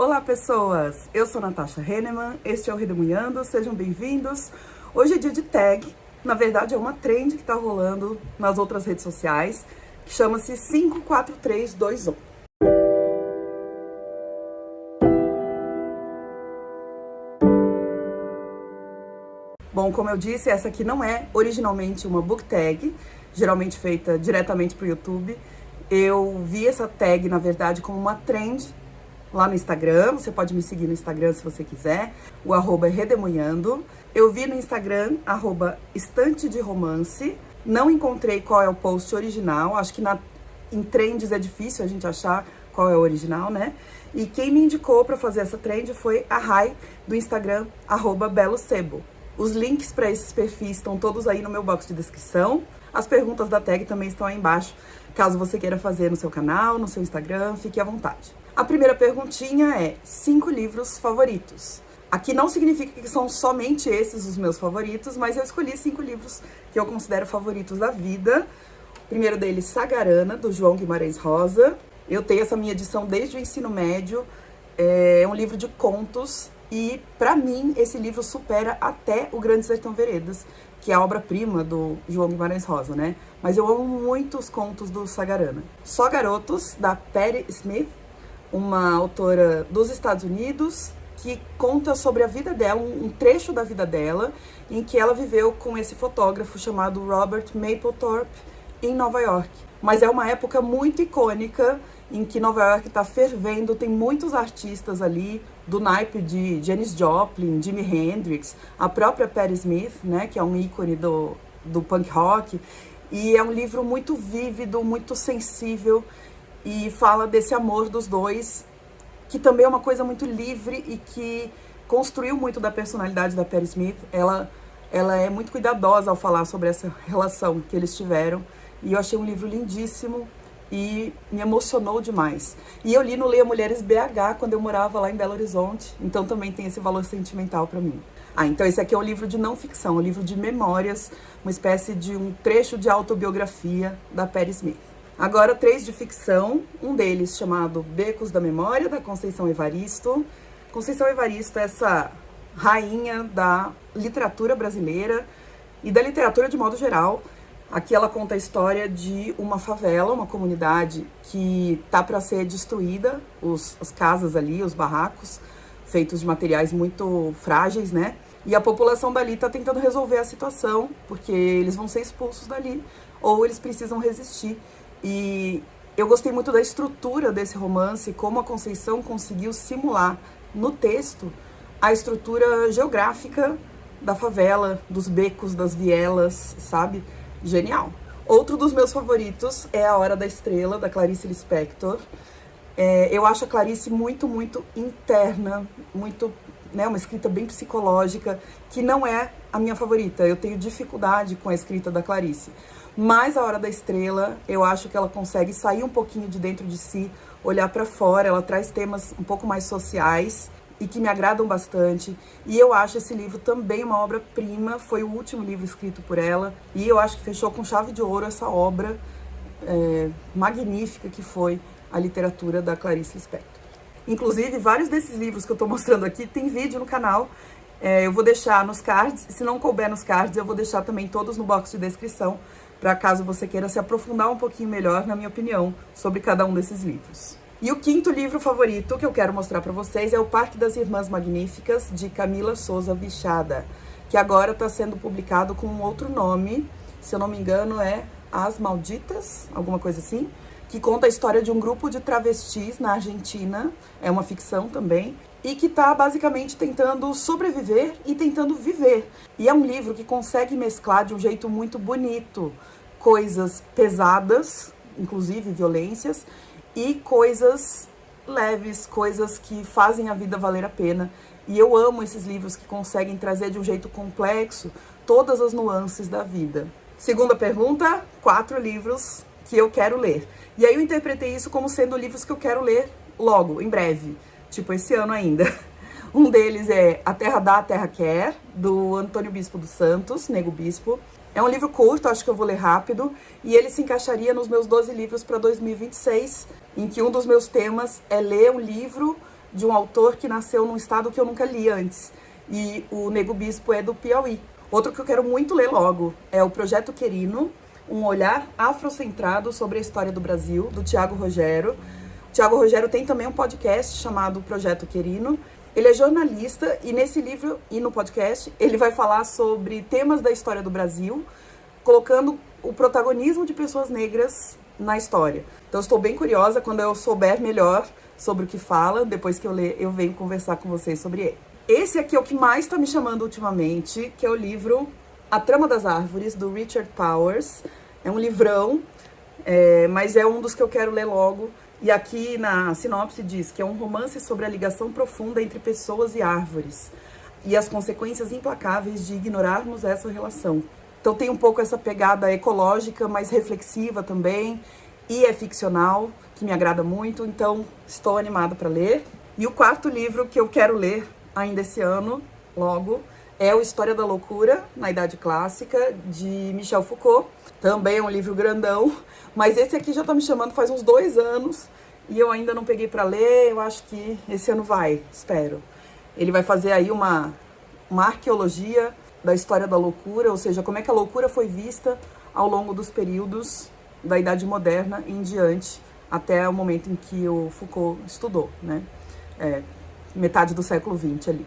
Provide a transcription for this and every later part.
Olá, pessoas! Eu sou Natasha Henneman, este é o Redemoinhando, sejam bem-vindos. Hoje é dia de tag, na verdade é uma trend que tá rolando nas outras redes sociais, que chama-se 54321. Bom, como eu disse, essa aqui não é originalmente uma book tag, geralmente feita diretamente para o YouTube. Eu vi essa tag, na verdade, como uma trend lá no Instagram. Você pode me seguir no Instagram se você quiser. O arroba é Redemoinhando. Eu vi no Instagram, arroba Estante de Romance. Não encontrei qual é o post original. Acho que em trends é difícil a gente achar qual é o original, né? E quem me indicou para fazer essa trend foi a Rai, do Instagram, arroba Belo Sebo. Os links para esses perfis estão todos aí no meu box de descrição. As perguntas da tag também estão aí embaixo, caso você queira fazer no seu canal, no seu Instagram, fique à vontade. A primeira perguntinha é 5 livros favoritos. Aqui não significa que são somente esses os meus favoritos, mas eu escolhi 5 livros que eu considero favoritos da vida. O primeiro deles, Sagarana, do João Guimarães Rosa. Eu tenho essa minha edição desde o ensino médio. É um livro de contos e, pra mim, esse livro supera até O Grande Sertão Veredas, que é a obra-prima do João Guimarães Rosa, né? Mas eu amo muito os contos do Sagarana. Só Garotos, da Patti Smith, uma autora dos Estados Unidos, que conta sobre a vida dela, um trecho da vida dela, em que ela viveu com esse fotógrafo chamado Robert Mapplethorpe em Nova York. Mas é uma época muito icônica, em que Nova York está fervendo, tem muitos artistas ali, do naipe de Janis Joplin, Jimi Hendrix, a própria Patti Smith, né, que é um ícone do punk rock, e é um livro muito vívido, muito sensível, e fala desse amor dos dois, que também é uma coisa muito livre e que construiu muito da personalidade da Patti Smith. Ela é muito cuidadosa ao falar sobre essa relação que eles tiveram, e eu achei um livro lindíssimo e me emocionou demais. E eu li no Leia Mulheres BH quando eu morava lá em Belo Horizonte, então também tem esse valor sentimental para mim. Então esse aqui é um livro de não ficção, um livro de memórias, uma espécie de um trecho de autobiografia da Patti Smith. Agora 3 de ficção, um deles chamado Becos da Memória, da Conceição Evaristo. Conceição Evaristo é essa rainha da literatura brasileira e da literatura de modo geral. Aqui ela conta a história de uma favela, uma comunidade que tá para ser destruída, as casas ali, os barracos, feitos de materiais muito frágeis, né? E a população dali tá tentando resolver a situação, porque eles vão ser expulsos dali, ou eles precisam resistir. E eu gostei muito da estrutura desse romance, como a Conceição conseguiu simular no texto a estrutura geográfica da favela, dos becos, das vielas, sabe? Genial. Outro dos meus favoritos é A Hora da Estrela, da Clarice Lispector. Eu acho a Clarice muito, muito interna, muito, né, uma escrita bem psicológica, que não é a minha favorita. Eu tenho dificuldade com a escrita da Clarice. Mas A Hora da Estrela, eu acho que ela consegue sair um pouquinho de dentro de si, olhar para fora. Ela traz temas um pouco mais sociais e que me agradam bastante. E eu acho esse livro também uma obra-prima. Foi o último livro escrito por ela. E eu acho que fechou com chave de ouro essa obra magnífica que foi a literatura da Clarice Lispector. Inclusive, vários desses livros que eu tô mostrando aqui tem vídeo no canal. Eu vou deixar nos cards. Se não couber nos cards, eu vou deixar também todos no box de descrição, para caso você queira se aprofundar um pouquinho melhor na minha opinião sobre cada um desses livros. E o 5º livro favorito que eu quero mostrar para vocês é O Parque das Irmãs Magníficas, de Camila Souza Vichada, que agora está sendo publicado com um outro nome, se eu não me engano é As Malditas, alguma coisa assim, que conta a história de um grupo de travestis na Argentina, é uma ficção também, e que está basicamente tentando sobreviver e tentando viver. E é um livro que consegue mesclar de um jeito muito bonito coisas pesadas, inclusive violências, e coisas leves, coisas que fazem a vida valer a pena. E eu amo esses livros que conseguem trazer de um jeito complexo todas as nuances da vida. Segunda pergunta, 4 livros que eu quero ler. E aí eu interpretei isso como sendo livros que eu quero ler logo, em breve, tipo esse ano ainda. Um deles é A Terra Dá, a Terra Quer, do Antônio Bispo dos Santos, Nego Bispo. É um livro curto, acho que eu vou ler rápido, e ele se encaixaria nos meus 12 livros para 2026, em que um dos meus temas é ler um livro de um autor que nasceu num estado que eu nunca li antes. E o Nego Bispo é do Piauí. Outro que eu quero muito ler logo é o Projeto Querino, um olhar afrocentrado sobre a história do Brasil, do Tiago Rogério. O Tiago Rogério tem também um podcast chamado Projeto Querino. Ele é jornalista e nesse livro e no podcast ele vai falar sobre temas da história do Brasil, colocando o protagonismo de pessoas negras na história. Então estou bem curiosa, quando eu souber melhor sobre o que fala, depois que eu ler, eu venho conversar com vocês sobre ele. Esse aqui é o que mais está me chamando ultimamente, que é o livro A Trama das Árvores, do Richard Powers. É um livrão, mas é um dos que eu quero ler logo. E aqui na sinopse diz que é um romance sobre a ligação profunda entre pessoas e árvores e as consequências implacáveis de ignorarmos essa relação. Então tem um pouco essa pegada ecológica, mas reflexiva também, e é ficcional, que me agrada muito, então estou animada para ler. E o quarto livro que eu quero ler ainda esse ano, logo, é o História da Loucura, na Idade Clássica, de Michel Foucault. Também é um livro grandão, mas esse aqui já está me chamando faz uns 2 anos, e eu ainda não peguei para ler, eu acho que esse ano vai, espero. Ele vai fazer aí uma arqueologia da história da loucura, ou seja, como é que a loucura foi vista ao longo dos períodos da Idade Moderna em diante, até o momento em que o Foucault estudou, né? Metade do século XX ali.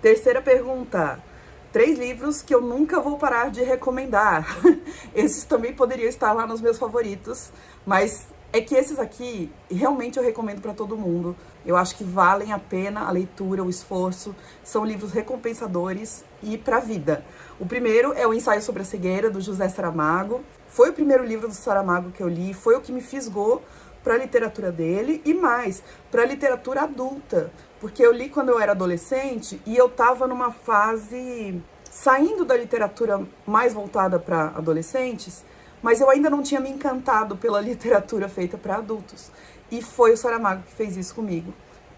Terceira pergunta. 3 livros que eu nunca vou parar de recomendar. Esses também poderiam estar lá nos meus favoritos, mas é que esses aqui, realmente eu recomendo para todo mundo. Eu acho que valem a pena a leitura, o esforço. São livros recompensadores e para a vida. O primeiro é o Ensaio sobre a Cegueira, do José Saramago. Foi o primeiro livro do Saramago que eu li, foi o que me fisgou para a literatura dele e mais, para a literatura adulta. Porque eu li quando eu era adolescente e eu estava numa fase saindo da literatura mais voltada para adolescentes, mas eu ainda não tinha me encantado pela literatura feita para adultos. E foi o Saramago que fez isso comigo.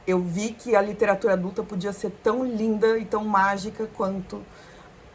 Eu vi que a literatura adulta podia ser tão linda e tão mágica quanto...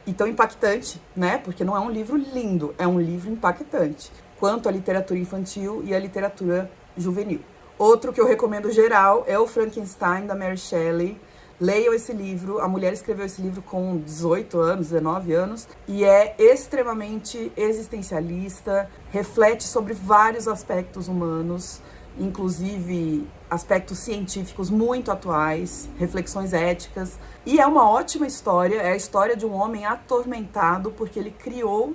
e tão impactante, né? Porque não é um livro lindo, é um livro impactante. Quanto a literatura infantil e a literatura juvenil. Outro que eu recomendo geral é o Frankenstein, da Mary Shelley. Leiam esse livro. A mulher escreveu esse livro com 18 anos, 19 anos. E é extremamente existencialista. Reflete sobre vários aspectos humanos, inclusive aspectos científicos muito atuais, reflexões éticas. E é uma ótima história. É a história de um homem atormentado porque ele criou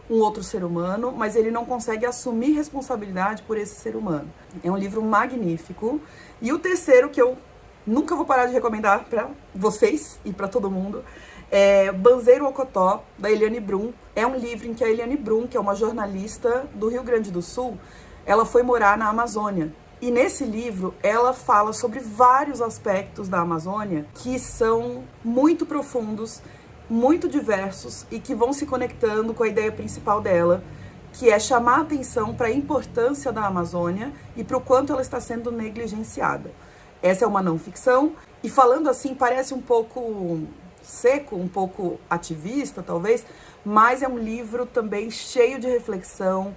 um outro ser humano, mas ele não consegue assumir responsabilidade por esse ser humano. É um livro magnífico. E o terceiro, que eu nunca vou parar de recomendar para vocês e para todo mundo, é Banzeiro Ocotó, da Eliane Brum. É um livro em que a Eliane Brum, que é uma jornalista do Rio Grande do Sul, ela foi morar na Amazônia. E nesse livro, ela fala sobre vários aspectos da Amazônia que são muito profundos, muito diversos e que vão se conectando com a ideia principal dela, que é chamar a atenção para a importância da Amazônia e para o quanto ela está sendo negligenciada. Essa é uma não ficção, e falando assim parece um pouco seco, um pouco ativista talvez, mas é um livro também cheio de reflexão.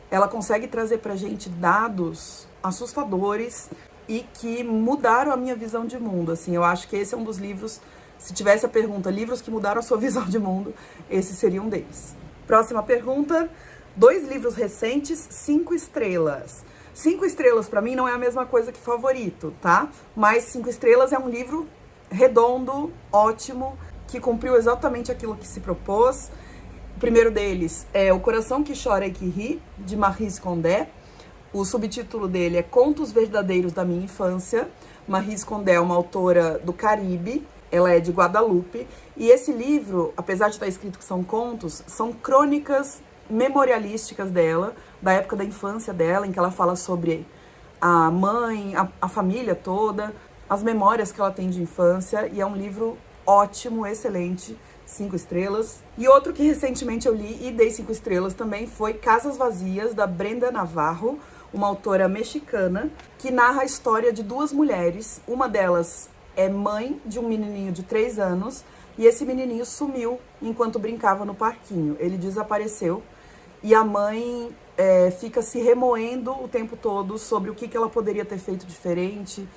Ela consegue trazer para a gente dados assustadores e que mudaram a minha visão de mundo. Assim, eu acho que esse é um dos livros. Se tivesse a pergunta, livros que mudaram a sua visão de mundo, esse seria um deles. Próxima pergunta, 2 livros recentes, 5 estrelas. 5 estrelas para mim não é a mesma coisa que favorito, tá? Mas 5 estrelas é um livro redondo, ótimo, que cumpriu exatamente aquilo que se propôs. O primeiro deles é O Coração que Chora e que Ri, de Maryse Condé. O subtítulo dele é Contos Verdadeiros da Minha Infância. Maryse Condé é uma autora do Caribe. Ela é de Guadalupe, e esse livro, apesar de estar escrito que são contos, são crônicas memorialísticas dela, da época da infância dela, em que ela fala sobre a mãe, a família toda, as memórias que ela tem de infância, e é um livro ótimo, excelente, 5 estrelas. E outro que recentemente eu li e dei 5 estrelas também foi Casas Vazias, da Brenda Navarro, uma autora mexicana, que narra a história de 2 mulheres, uma delas é mãe de um menininho de 3 anos, e esse menininho sumiu enquanto brincava no parquinho. Ele desapareceu e a mãe fica se remoendo o tempo todo sobre o que ela poderia ter feito diferente,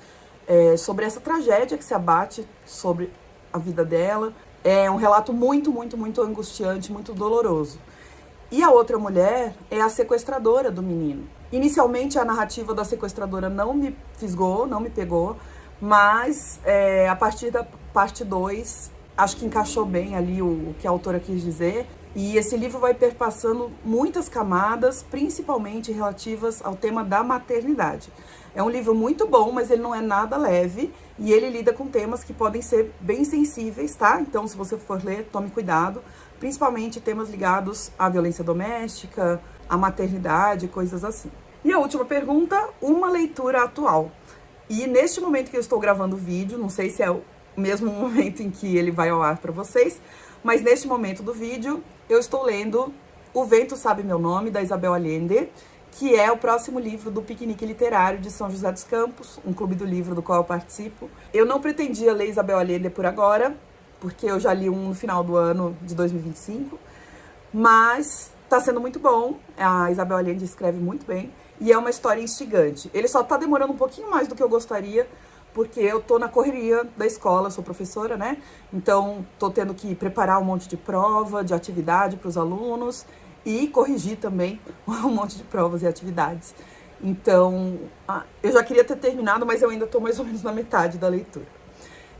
sobre essa tragédia que se abate sobre a vida dela. É um relato muito, muito, muito angustiante, muito doloroso. E a outra mulher é a sequestradora do menino. Inicialmente, a narrativa da sequestradora não me fisgou, não me pegou, mas a partir da parte 2, acho que encaixou bem ali o que a autora quis dizer. E esse livro vai perpassando muitas camadas, principalmente relativas ao tema da maternidade. É um livro muito bom, mas ele não é nada leve e ele lida com temas que podem ser bem sensíveis, tá? Então, se você for ler, tome cuidado, principalmente temas ligados à violência doméstica, à maternidade, coisas assim. E a última pergunta, uma leitura atual. E neste momento que eu estou gravando o vídeo, não sei se é o mesmo momento em que ele vai ao ar para vocês, mas neste momento do vídeo eu estou lendo O Vento Sabe Meu Nome, da Isabel Allende, que é o próximo livro do Piquenique Literário de São José dos Campos, um clube do livro do qual eu participo. Eu não pretendia ler Isabel Allende por agora, porque eu já li um no final do ano de 2025, mas tá sendo muito bom, a Isabel Allende escreve muito bem, e é uma história instigante. Ele só tá demorando um pouquinho mais do que eu gostaria, porque eu tô na correria da escola, sou professora, né? Então, tô tendo que preparar um monte de prova, de atividade para os alunos e corrigir também um monte de provas e atividades. Então, eu já queria ter terminado, mas eu ainda tô mais ou menos na metade da leitura.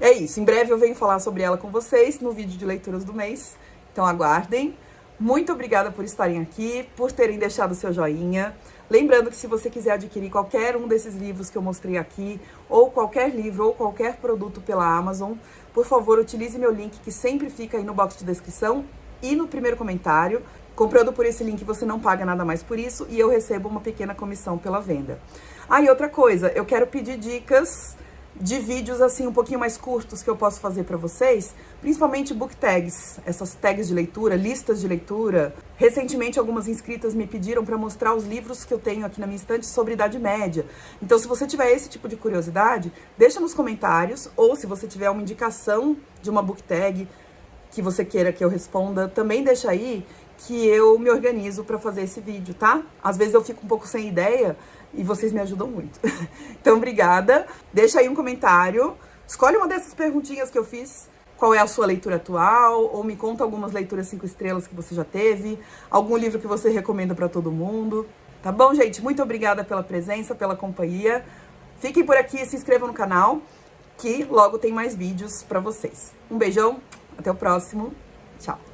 É isso, em breve eu venho falar sobre ela com vocês no vídeo de leituras do mês, então aguardem. Muito obrigada por estarem aqui, por terem deixado o seu joinha. Lembrando que se você quiser adquirir qualquer um desses livros que eu mostrei aqui, ou qualquer livro, ou qualquer produto pela Amazon, por favor, utilize meu link que sempre fica aí no box de descrição e no primeiro comentário. Comprando por esse link, você não paga nada mais por isso e eu recebo uma pequena comissão pela venda. Ah, e outra coisa, eu quero pedir dicas de vídeos assim um pouquinho mais curtos que eu posso fazer para vocês, principalmente book tags, essas tags de leitura, listas de leitura. Recentemente algumas inscritas me pediram para mostrar os livros que eu tenho aqui na minha estante sobre Idade Média. Então, se você tiver esse tipo de curiosidade, deixa nos comentários, ou se você tiver uma indicação de uma book tag que você queira que eu responda, também deixa aí que eu me organizo para fazer esse vídeo, tá? Às vezes eu fico um pouco sem ideia e vocês me ajudam muito. Então, obrigada. Deixa aí um comentário. Escolhe uma dessas perguntinhas que eu fiz. Qual é a sua leitura atual? Ou me conta algumas leituras 5 estrelas que você já teve. Algum livro que você recomenda para todo mundo. Tá bom, gente? Muito obrigada pela presença, pela companhia. Fiquem por aqui e se inscrevam no canal, que logo tem mais vídeos para vocês. Um beijão, até o próximo. Tchau.